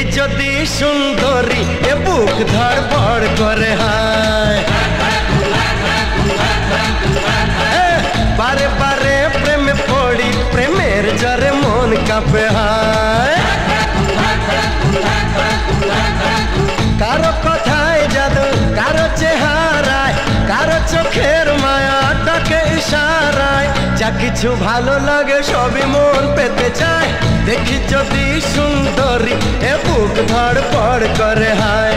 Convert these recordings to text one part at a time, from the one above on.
দেখি যদি সুন্দরী এ বুক ধড়ফড় করে হায় বারে বারে প্রেমে পড়ি প্রেমের জ্বরে মন কাঁপে হায় কারো কথায় জাদু কারো চেহারায় কারো চোখের মায়া ডাকে ইশারায় যা কিছু ভালো লাগে সবই মন পেতে চায় দেখি যদি সুন্দরী এ বুক ধড়ফড় করে হায়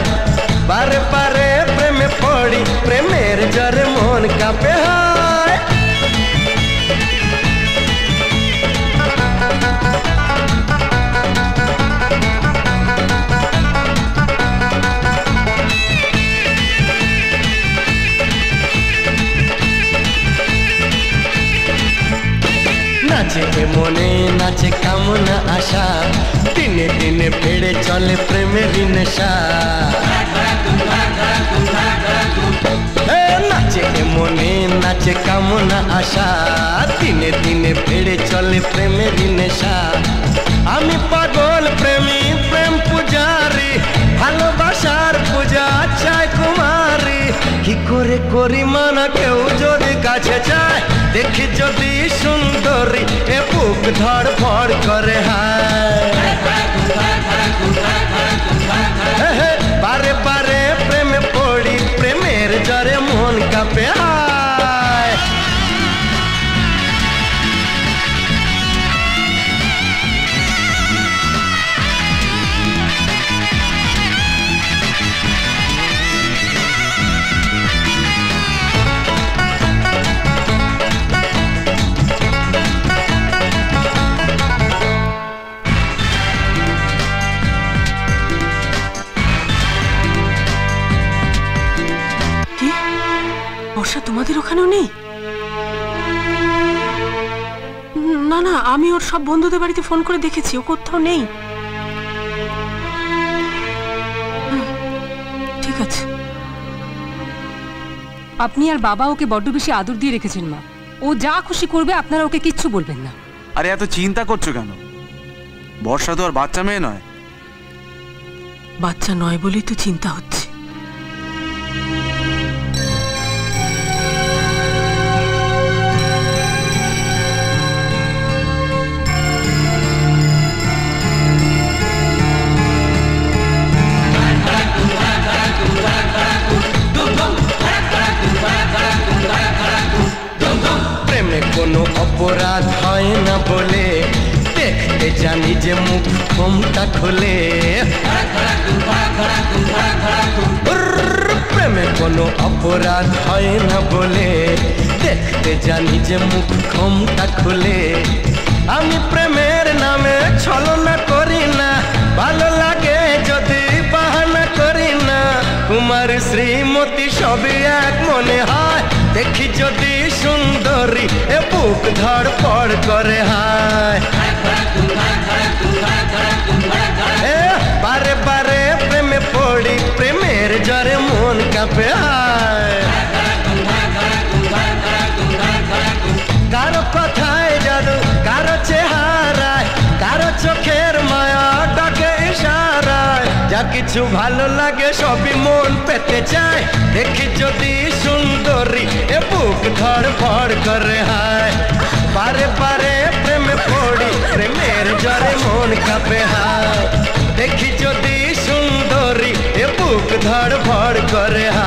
বারে বারে প্রেমে পড়ি প্রেমের জ্বরে মন কাঁপে হায় নাচে মনে নাচে কামনা আশা দিনে দিনে বেড়ে চলে প্রেমের নেশা নাচে মনে নাচে কামনা আশা দিনে দিনে বেড়ে চলে প্রেমের নেশা আমি পাগল প্রেমী প্রেম পূজারি ভালোবাসার পূজা চাই কুমারী কি করে করি মানা কেউ যদি কাছে যায় দেখি যদি সুন্দরী এ বুক ধড়ফড় করে হায় বারে বারে প্রেমে পড়ি প্রেমের জ্বরে মন কাঁপে হায় তোমাদের ওখানেও নেই? না না, আমি ওর সব বন্ধুদের বাড়িতে ফোন করে দেখেছি, ও কোথাও নেই। ঠিক আছে। আপনি আর বাবা ওকে বড্ড বেশি আদর দিয়ে রেখেছেন মা। ও যা খুশি করবে, আপনারা ওকে কিচ্ছু বলবেন না। আরে এত চিন্তা করছো কেন? বর্ষা তো আর বাচ্চা মেয়ে নয়। বাচ্চা নয় বলেই তো চিন্তা হচ্ছে। কোনো অপরাধ হয় না বলে দেখতে জানি যে মুখ ঘোমটা খুলে প্রেমে কোনো অপরাধ হয় না বলে দেখতে জানি যে মুখ ঘোমটা খুলে আমি প্রেমের নামে ছলনা করি না ভালো লাগে যদি বাহানা করি না কুমার শ্রীমতী সবই এক মনে হয় দেখি যদি সুন্দরী এ বুক ধড়ফড় করে হায় বারে বারে প্রেমে পড়ি প্রেমের জ্বরে মন কাঁপে হায় কারো কথায় জাদু কারো চেহারায় কারো চোখের মায়া ডাকে ইশারায় যা কিছু ভালো লাগে সবই মন পেতে চায় দেখি যদি সুন্দরী এ বুক ধড়ফড় করে হায় বারে বারে প্রেমে পড়ি প্রেমের জ্বরে মন কাঁপে হায় দেখি যদি সুন্দরী এ বুক ধড়ফড় করে হায়।